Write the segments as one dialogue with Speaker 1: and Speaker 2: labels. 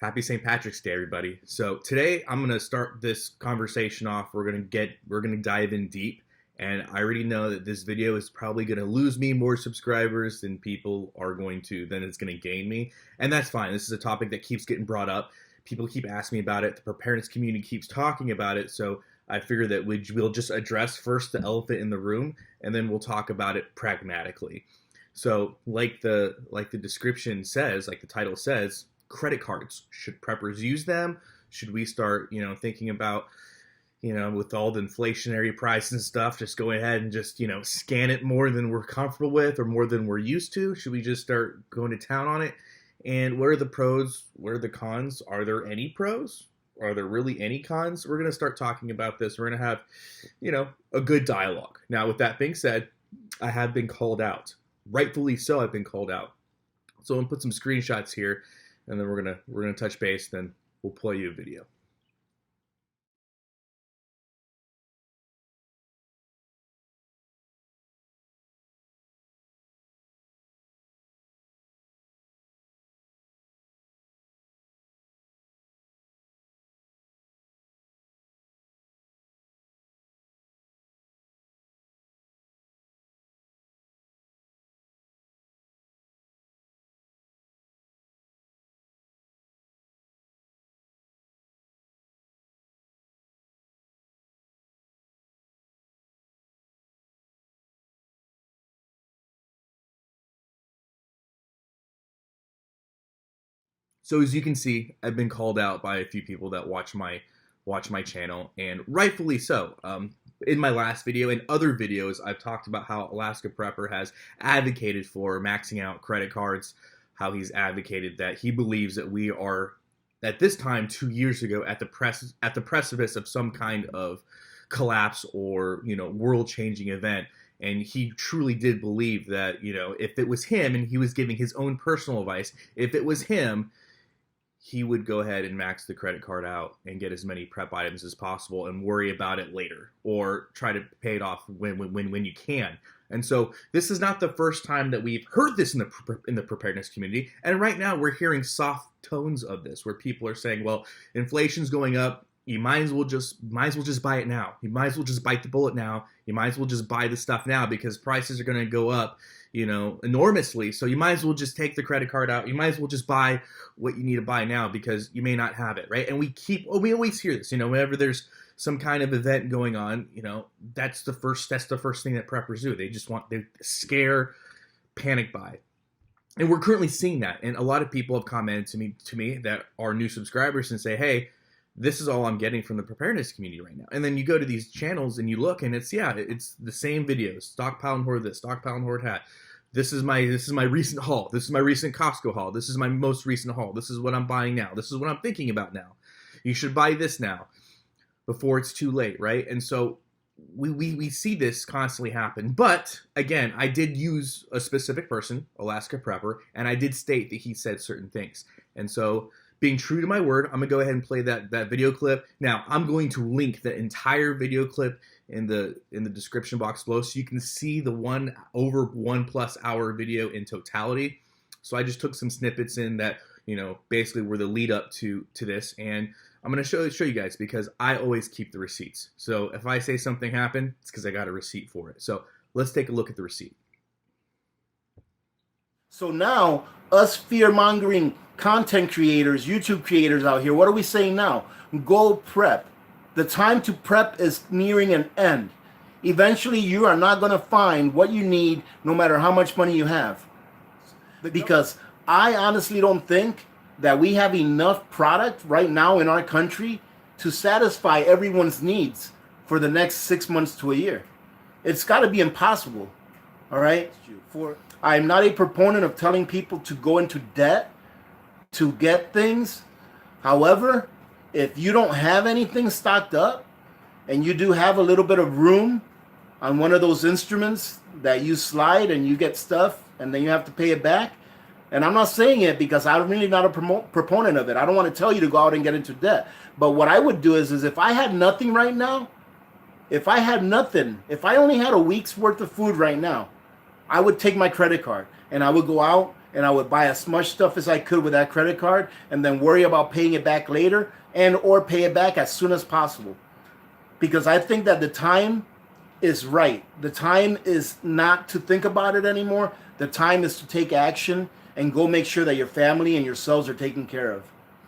Speaker 1: Happy St. Patrick's Day, everybody. So today I'm gonna start this conversation off. We're gonna dive in deep, and I already know that this video is probably gonna lose me more subscribers than it's gonna gain me, and that's fine. This is a topic that keeps getting brought up. People keep asking me about it. The preparedness community keeps talking about it. So I figure that we'll just address first the elephant in the room, and then we'll talk about it pragmatically. So like the description says, like the title says, credit cards. Should preppers use them? Should we start, thinking about, with all the inflationary prices and stuff, just go ahead and just, scan it more than we're comfortable with or more than we're used to? Should we just start going to town on it? And what are the pros? What are the cons? Are there any pros? Are there really any cons? We're going to start talking about this. We're going to have, a good dialogue. Now, with that being said, I have been called out. Rightfully so, I've been called out. So I'm going to put some screenshots here, and then we're gonna touch base. Then we'll play you a video. So as you can see, I've been called out by a few people that watch my channel, and rightfully so. In my last video and other videos, I've talked about how Alaska Prepper has advocated for maxing out credit cards, how he's advocated that he believes that we are, at this time 2 years ago, at the precipice of some kind of collapse or world-changing event. And he truly did believe that if it was him, and he was giving his own personal advice, if it was him, he would go ahead and max the credit card out and get as many prep items as possible and worry about it later, or try to pay it off when you can. And so this is not the first time that we've heard this in the preparedness community. And right now we're hearing soft tones of this, where people are saying, well, inflation's going up. You might as well just buy it now. You might as well just bite the bullet now. You might as well just buy the stuff now, because prices are going to go up, enormously. So you might as well just take the credit card out. You might as well just buy what you need to buy now, because you may not have it, right? And we always hear this, whenever there's some kind of event going on, that's the first thing that preppers do. They scare, panic buy. And we're currently seeing that. And a lot of people have commented to me that are new subscribers and say, hey, this is all I'm getting from the preparedness community right now. And then you go to these channels and you look, and it's the same videos. Stockpile and hoard this, stockpile and hoard that. This is my recent haul. This is my recent Costco haul. This is my most recent haul. This is what I'm buying now. This is what I'm thinking about now. You should buy this now before it's too late, right? And so we see this constantly happen. But again, I did use a specific person, Alaska Prepper, and I did state that he said certain things. And so, being true to my word, I'm going to go ahead and play that video clip. Now, I'm going to link the entire video clip in the description box below, so you can see the 1+ hour video in totality. So I just took some snippets in that, basically were the lead up to this, and I'm going to show you guys, because I always keep the receipts. So if I say something happened, it's because I got a receipt for it. So let's take a look at the receipt.
Speaker 2: So now, us fear-mongering content creators, YouTube creators out here, what are we saying now? Go prep. The time to prep is nearing an end. Eventually, you are not going to find what you need, no matter how much money you have. Because I honestly don't think that we have enough product right now in our country to satisfy everyone's needs for the next 6 months to a year. It's got to be impossible. All right? I'm not a proponent of telling people to go into debt to get things. However, if you don't have anything stocked up, and you do have a little bit of room on one of those instruments that you slide and you get stuff and then you have to pay it back, and I'm not saying it because I'm really not a proponent of it. I don't want to tell you to go out and get into debt. But what I would do is if I had nothing right now, if I only had a week's worth of food right now, I would take my credit card and I would go out and I would buy as much stuff as I could with that credit card and then worry about paying it back later and or pay it back as soon as possible. Because I think that the time is right. The time is not to think about it anymore. The time is to take action and go make sure that your family and yourselves are taken care of.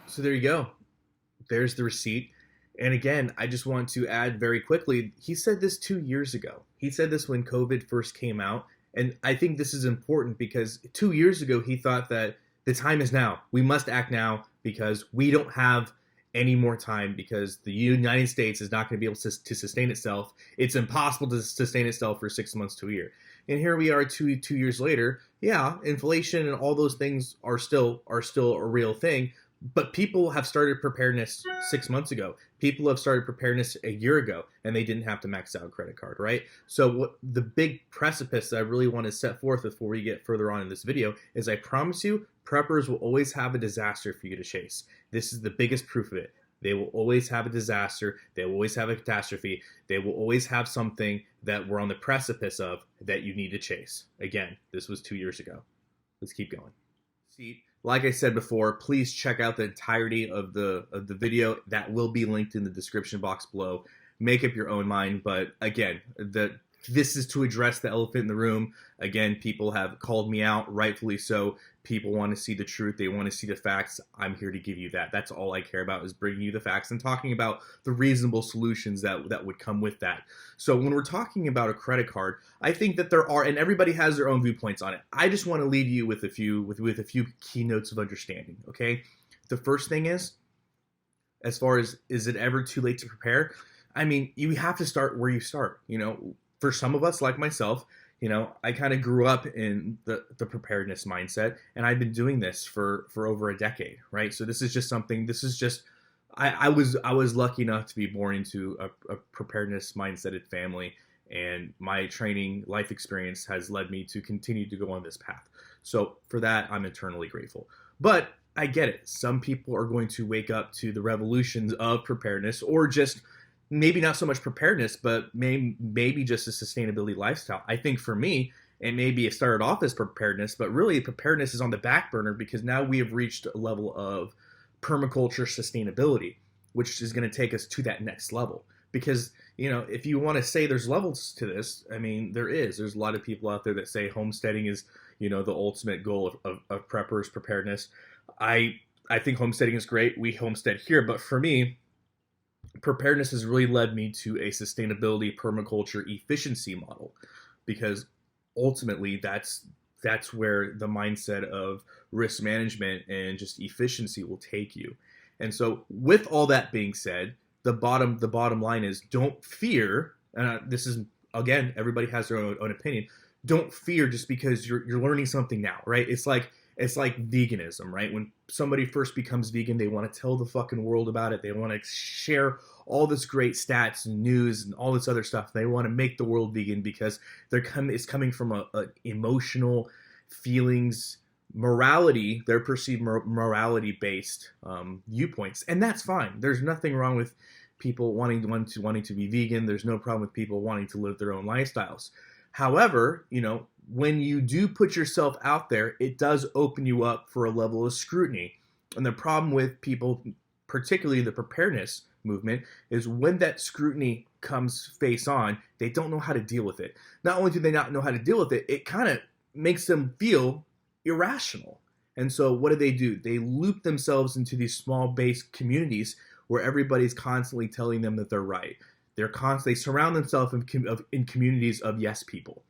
Speaker 1: So there you go. There's the receipt. And again, I just want to add very quickly, he said this 2 years ago. He said this when COVID first came out. And I think this is important because 2 years ago, he thought that the time is now. We must act now because we don't have any more time, because the United States is not going to be able to sustain itself. It's impossible to sustain itself for 6 months to a year. And here we are 2 years later. Yeah, inflation and all those things are still a real thing. But people have started preparedness 6 months ago. People have started preparedness a year ago, and they didn't have to max out a credit card, right? So what the big precipice that I really want to set forth before we get further on in this video is, I promise you, preppers will always have a disaster for you to chase. This is the biggest proof of it. They will always have a disaster. They will always have a catastrophe. They will always have something that we're on the precipice of that you need to chase. Again, this was 2 years ago. Let's keep going. See, like I said before, please check out the entirety of the video. That will be linked in the description box below. Make up your own mind. But again, this is to address the elephant in the room. Again, people have called me out, rightfully so. People want to see the truth. They want to see the facts. I'm here to give you that. That's all I care about, is bringing you the facts and talking about the reasonable solutions that would come with that. So when we're talking about a credit card, I think that there are, and everybody has their own viewpoints on it. I just want to leave you with a few keynotes of understanding, okay? The first thing is far as, is it ever too late to prepare? I mean, you have to start where you start, you know. For some of us, like myself, you know, I kind of grew up in the preparedness mindset, and I've been doing this for over a decade, right? So this is just something, I was lucky enough to be born into a preparedness mindseted family, and my training life experience has led me to continue to go on this path. So for that, I'm eternally grateful. But I get it. Some people are going to wake up to the revolutions of preparedness, or just maybe not so much preparedness, but maybe just a sustainability lifestyle. I think for me, and maybe it started off as preparedness, but really preparedness is on the back burner because now we have reached a level of permaculture sustainability, which is going to take us to that next level. Because, you know, if you want to say there's levels to this, I mean, there's a lot of people out there that say homesteading is, you know, the ultimate goal of preppers preparedness. I think homesteading is great. We homestead here, but for me, preparedness has really led me to a sustainability permaculture efficiency model, because ultimately that's where the mindset of risk management and just efficiency will take you. And so with all that being said, the bottom line is, don't fear, this is, again, everybody has their own opinion. Don't fear just because you're learning something now, right? It's like veganism, right? When somebody first becomes vegan, they want to tell the fucking world about it. They want to share all this great stats and news and all this other stuff. They want to make the world vegan because it's coming from a emotional feelings, morality, their perceived morality-based viewpoints, and that's fine. There's nothing wrong with people wanting to be vegan. There's no problem with people wanting to live their own lifestyles. However, you know, when you do put yourself out there, it does open you up for a level of scrutiny. And the problem with people, particularly the preparedness movement, is when that scrutiny comes face on, they don't know how to deal with it. Not only do they not know how to deal with it, it kind of makes them feel irrational. And so what do? They loop themselves into these small base communities where everybody's constantly telling them that they're right. They surround themselves in communities of yes people.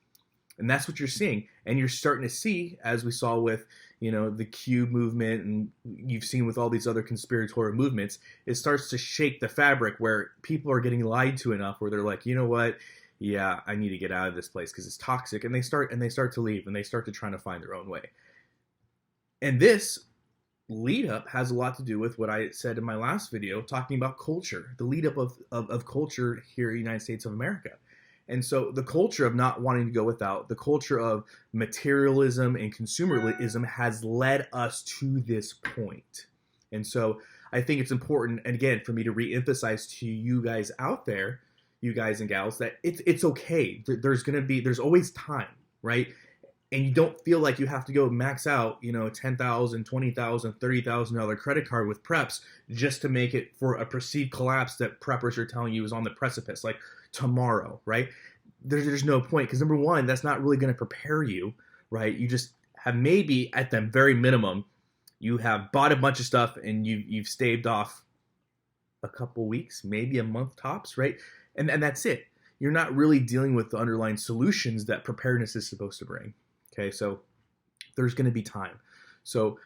Speaker 1: And that's what you're seeing. And you're starting to see, as we saw with, you know, the Q movement, and you've seen with all these other conspiratorial movements, it starts to shake the fabric where people are getting lied to enough where they're like, you know what? Yeah, I need to get out of this place because it's toxic. And they start to leave, and they start to try to find their own way. And this lead up has a lot to do with what I said in my last video, talking about culture, the lead up of culture here in the United States of America. And so the culture of not wanting to go without, the culture of materialism and consumerism has led us to this point. And so I think it's important, and again, for me to reemphasize to you guys out there, you guys and gals, that it's okay. There's always time, right? and you don't feel like you have to go max out, $10,000, $20,000, $30,000 credit card with preps just to make it for a perceived collapse that preppers are telling you is on the precipice, like tomorrow, right? There's no point, because number one, that's not really going to prepare you, right? You just have, maybe at the very minimum, you have bought a bunch of stuff and you've staved off a couple weeks, maybe a month tops, right? And that's it. You're not really dealing with the underlying solutions that preparedness is supposed to bring. Okay, so there's going to be time. So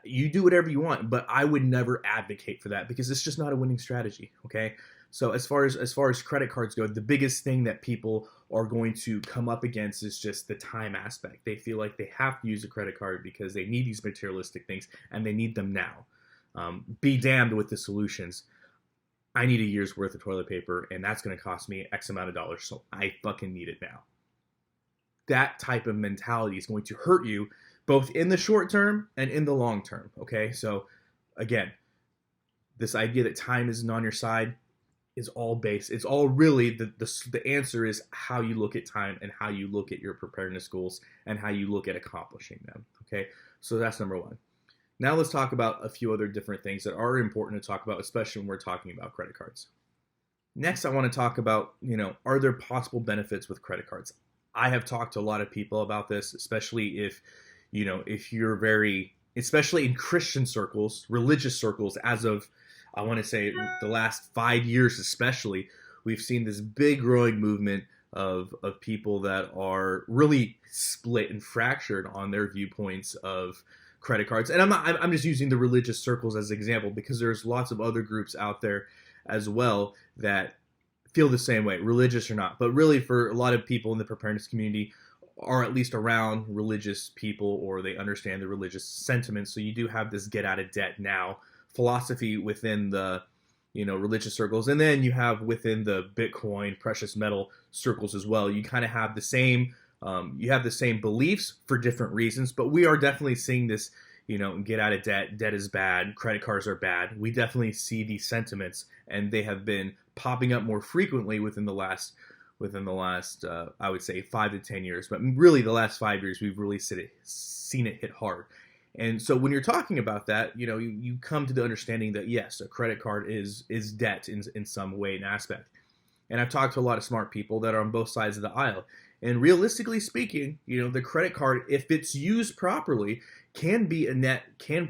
Speaker 1: you do whatever you want, but I would never advocate for that, because it's just not a winning strategy. Okay, so as far as credit cards go, the biggest thing that people are going to come up against is just the time aspect. They feel like they have to use a credit card because they need these materialistic things and they need them now. Be damned with the solutions. I need a year's worth of toilet paper, and that's going to cost me X amount of dollars, so I fucking need it now. That type of mentality is going to hurt you both in the short term and in the long term. Okay, so again, this idea that time isn't on your side is all based. It's all really the answer is how you look at time and how you look at your preparedness goals and how you look at accomplishing them. Okay, so that's number one. Now let's talk about a few other different things that are important to talk about, especially when we're talking about credit cards. Next, I want to talk about, are there possible benefits with credit cards? I have talked to a lot of people about this, especially if you're especially in Christian circles, religious circles, as of, I want to say, the last 5 years especially, we've seen this big growing movement of people that are really split and fractured on their viewpoints of credit cards. And I'm just using the religious circles as an example, because there's lots of other groups out there as well that feel the same way, religious or not. But really, for a lot of people in the preparedness community, are at least around religious people, or they understand the religious sentiments. So you do have this get out of debt now philosophy within the religious circles, and then you have within the Bitcoin precious metal circles as well. You kind of have the same beliefs for different reasons, but we are definitely seeing this, get out of debt. Debt is bad. Credit cards are bad. We definitely see these sentiments, and they have been popping up more frequently within the last, I would say 5 to 10 years, but really the last 5 years, we've really seen it hit hard. And so when you're talking about that, you come to the understanding that yes, a credit card is debt in some way and aspect. And I've talked to a lot of smart people that are on both sides of the aisle. And realistically speaking, the credit card, if it's used properly, can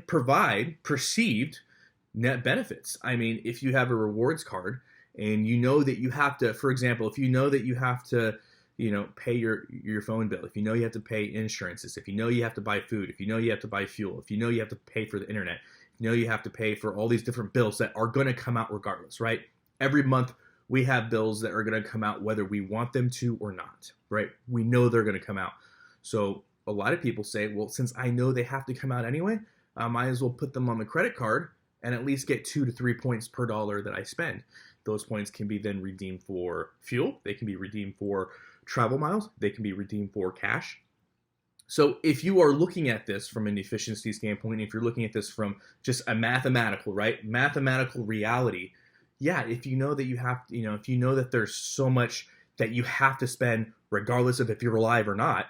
Speaker 1: provide perceived net benefits. I mean, if you have a rewards card and you know that you have to, for example, if you know that you have to, pay your phone bill, if you know you have to pay insurances, if you know you have to buy food, if you know you have to buy fuel, if you know you have to pay for the internet, if you know you have to pay for all these different bills that are going to come out regardless, right? Every month we have bills that are going to come out whether we want them to or not, right? We know they're going to come out. So a lot of people say, well, since I know they have to come out anyway, I might as well put them on the credit card and at least get 2 to 3 points per dollar that I spend. Those points can be then redeemed for fuel. They can be redeemed for travel miles. They can be redeemed for cash. So if you are looking at this from an efficiency standpoint, if you're looking at this from just a mathematical reality, yeah, if you know that you have, if you know that there's so much that you have to spend regardless of if you're alive or not,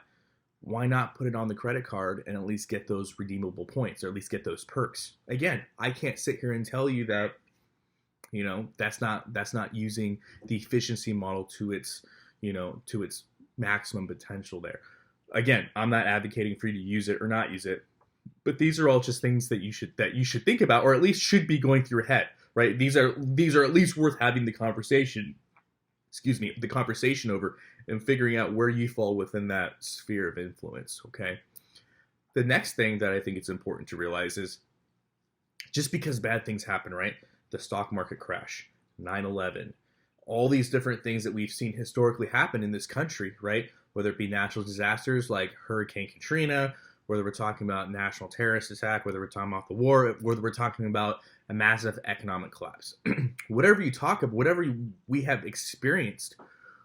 Speaker 1: why not put it on the credit card and at least get those redeemable points, or at least get those perks? Again, I can't sit here and tell you that, that's not using the efficiency model to its maximum potential there. Again, I'm not advocating for you to use it or not use it, but these are all just things that you should think about, or at least should be going through your head, right? These are at least worth having the conversation over and figuring out where you fall within that sphere of influence, okay? The next thing that I think it's important to realize is just because bad things happen, right? The stock market crash, 9/11, all these different things that we've seen historically happen in this country, right? Whether it be natural disasters like Hurricane Katrina, whether we're talking about national terrorist attack, whether we're talking about the war, whether we're talking about a massive economic collapse. Whatever we have experienced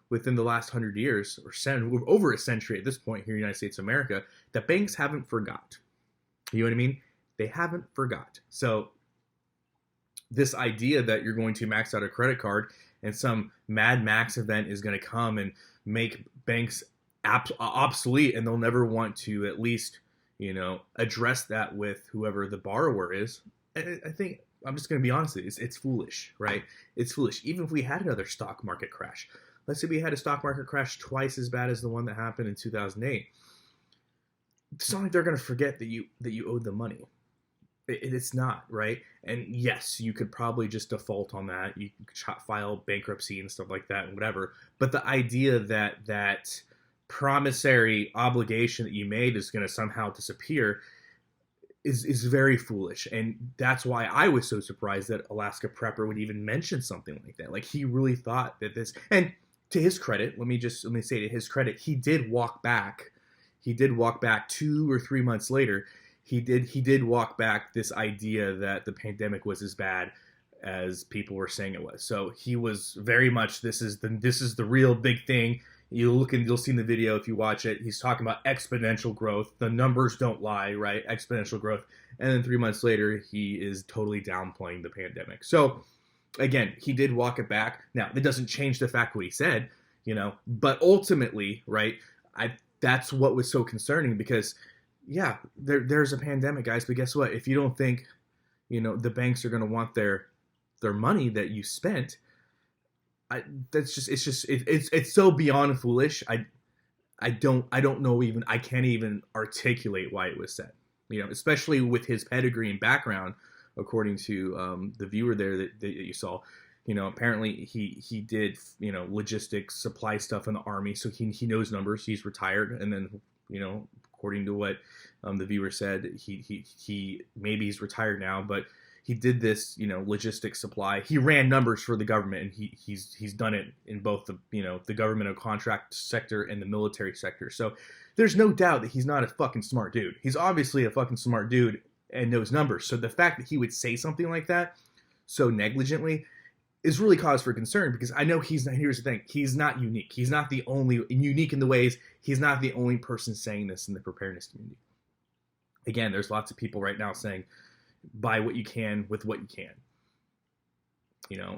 Speaker 1: within the last 100 years, or over a century at this point here in the United States of America, that banks haven't forgot. You know what I mean? They haven't forgot. So this idea that you're going to max out a credit card and some Mad Max event is going to come and make banks obsolete, and they'll never want to at least, address that with whoever the borrower is. I think I'm just going to be honest with you. It's foolish, right? It's foolish. Even if we had another stock market crash, let's say we had a stock market crash twice as bad as the one that happened in 2008. It's not like they're going to forget that you owed them money. It's not, right? And yes, you could probably just default on that. You could file bankruptcy and stuff like that and whatever. But the idea that promissory obligation that you made is going to somehow disappear is very foolish. And that's why I was so surprised that Alaska Prepper would even mention something like that. Like, he really thought that this, and to his credit, let me say to his credit, he did walk back. He did walk back 2 or 3 months later. He did walk back this idea that the pandemic was as bad as people were saying it was. So he was very much, this is the real big thing. You'll see in the video if you watch it, he's talking about exponential growth. The numbers don't lie, right? Exponential growth. And then 3 months later, he is totally downplaying the pandemic. So again, he did walk it back. Now, that doesn't change the fact what he said, but ultimately, right, that's what was so concerning, because yeah, there's a pandemic, guys, but guess what? If you don't think, the banks are going to want their money that you spent, it's so beyond foolish. I don't know, even I can't even articulate why it was said. Especially with his pedigree and background, according to the viewer there that you saw. Apparently he did logistics, supply stuff in the Army, so he knows numbers. He's retired, and then according to what the viewer said, he maybe he's retired now, but he did this logistics supply. He ran numbers for the government, and he's done it in both the government and contract sector and the military sector. So there's no doubt that he's not a fucking smart dude. He's obviously a fucking smart dude and knows numbers. So the fact that he would say something like that so negligently is really cause for concern, because I know he's not. Here's the thing: he's not unique. He's not the only unique in the ways. He's not the only person saying this in the preparedness community. Again, there's lots of people right now saying, "Buy what you can with what you can."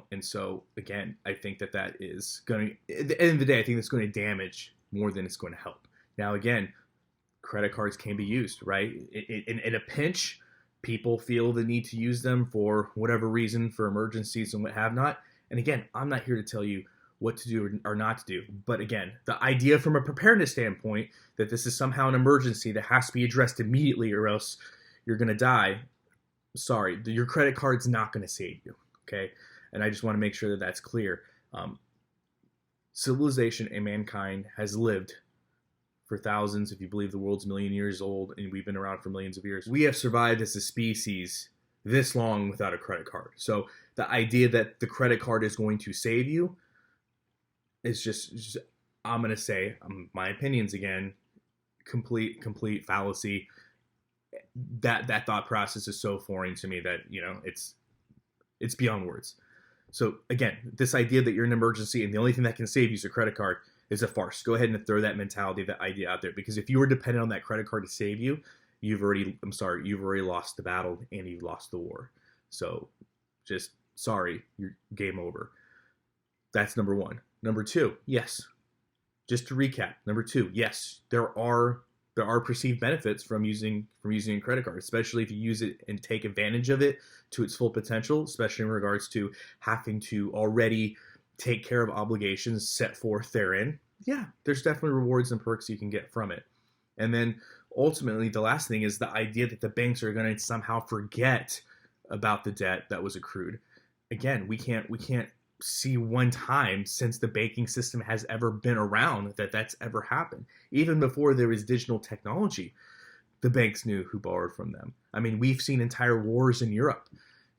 Speaker 1: And so again, I think that is going to, at the end of the day, I think that's going to damage more than it's going to help. Now, again, credit cards can be used, right? In a pinch, people feel the need to use them for whatever reason, for emergencies and what have not. And again, I'm not here to tell you what to do or not to do. But again, the idea from a preparedness standpoint that this is somehow an emergency that has to be addressed immediately or else you're going to die, sorry, your credit card's not going to save you, okay? And I just want to make sure that that's clear. Civilization and mankind has lived for thousands, if you believe the world's a million years old, and we've been around for millions of years. We have survived as a species this long without a credit card. So the idea that the credit card is going to save you is just I'm going to say, my opinions again, complete fallacy. That thought process is so foreign to me that, it's beyond words. So again, this idea that you're in an emergency and the only thing that can save you is a credit card is a farce. Go ahead and throw that mentality, that idea out there, because if you were dependent on that credit card to save you, you've already lost the battle and you've lost the war. So just sorry, you're game over. That's number one. Number two, yes. Just to recap, number two, yes, there are perceived benefits from using a credit card, especially if you use it and take advantage of it to its full potential, especially in regards to having to already take care of obligations set forth therein. Yeah, there's definitely rewards and perks you can get from it. And then ultimately, the last thing is the idea that the banks are going to somehow forget about the debt that was accrued. Again, we can't see one time since the banking system has ever been around that's ever happened. Even before there was digital technology, the banks knew who borrowed from them. I mean, we've seen entire wars in Europe,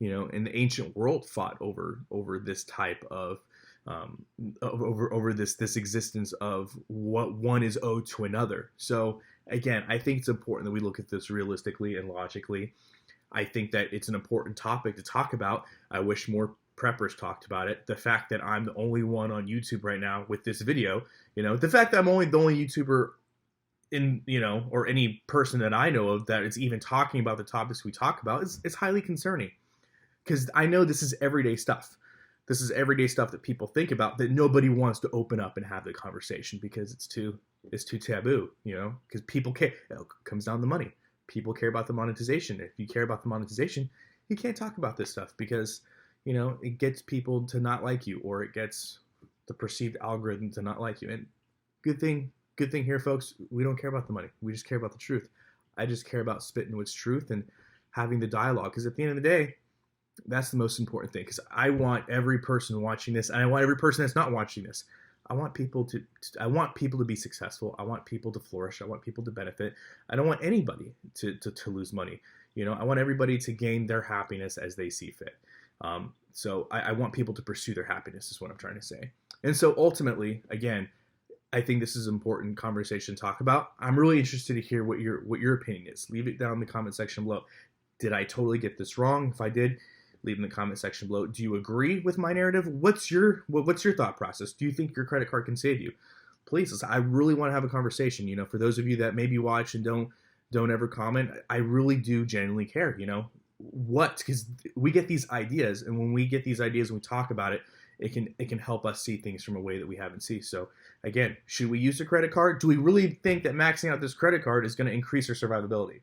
Speaker 1: in the ancient world fought over this type of over this existence of what one is owed to another. So again, I think it's important that we look at this realistically and logically. I think that it's an important topic to talk about. I wish more preppers talked about it. The fact that I'm the only one on YouTube right now with this video, the fact that I'm only the only YouTuber in, or any person that I know of that is even talking about the topics we talk about is highly concerning, because I know this is everyday stuff. This is everyday stuff that people think about that nobody wants to open up and have the conversation because it's too taboo, you know, because people care. It comes down to money. People care about the monetization. If you care about the monetization, you can't talk about this stuff because, you know, it gets people to not like you, or it gets the perceived algorithm to not like you. And good thing here, folks, we don't care about the money. We just care about the truth. I just care about spitting what's truth and having the dialogue, because at the end of the day, that's the most important thing. Because I want every person watching this, and I want every person that's not watching this, I want people to be successful. I want people to flourish. I want people to benefit. I don't want anybody to lose money. You know, I want everybody to gain their happiness as they see fit. So I want people to pursue their happiness is what I'm trying to say. And so ultimately, again, I think this is an important conversation to talk about. I'm really interested to hear what your opinion is. Leave it down in the comment section below. Did I totally get this wrong? If I did, leave in the comment section below. Do you agree with my narrative? What's your thought process? Do you think your credit card can save you? Please, I really want to have a conversation. You know, for those of you that maybe watch and don't ever comment, I really do genuinely care. You know, because we get these ideas, and when we get these ideas and we talk about it, it can help us see things from a way that we haven't seen. So again, should we use a credit card? Do we really think that maxing out this credit card is going to increase our survivability?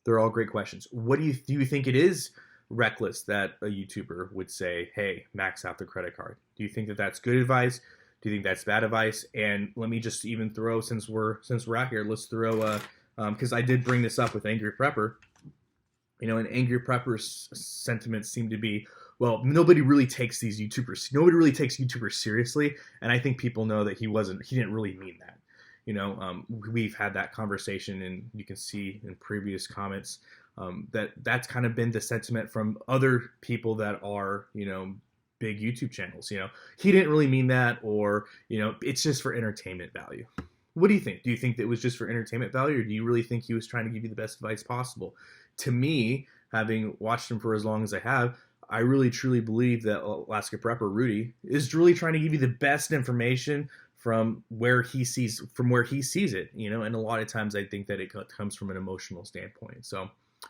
Speaker 1: They're all great questions. What do you think it is reckless that a YouTuber would say, hey, max out the credit card? Do you think that that's good advice? Do you think that's bad advice? And let me just even throw, since we're out here, let's throw because I did bring this up with Angry Prepper. You know, and Angry Prepper's sentiments seem to be, well, nobody really takes YouTubers seriously, and I think people know that he didn't really mean that. You know, we've had that conversation, and you can see in previous comments that's kind of been the sentiment from other people that are, you know, big YouTube channels. You know, he didn't really mean that, or, you know, it's just for entertainment value. What do you think? Do you think that it was just for entertainment value, or do you really think he was trying to give you the best advice possible? To me, having watched him for as long as I have, I really truly believe that Alaska Prepper Rudy is really trying to give you the best information from where he sees it, you know, and a lot of times I think that it comes from an emotional standpoint. So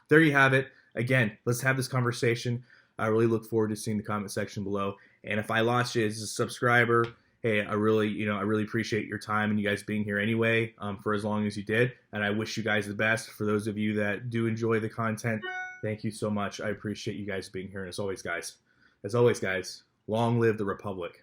Speaker 1: there you have it. Again, let's have this conversation. I really look forward to seeing the comment section below. And if I lost you as a subscriber, hey, I really appreciate your time and you guys being here anyway, for as long as you did. And I wish you guys the best. For those of you that do enjoy the content, thank you so much. I appreciate you guys being here. And as always, guys, long live the Republic.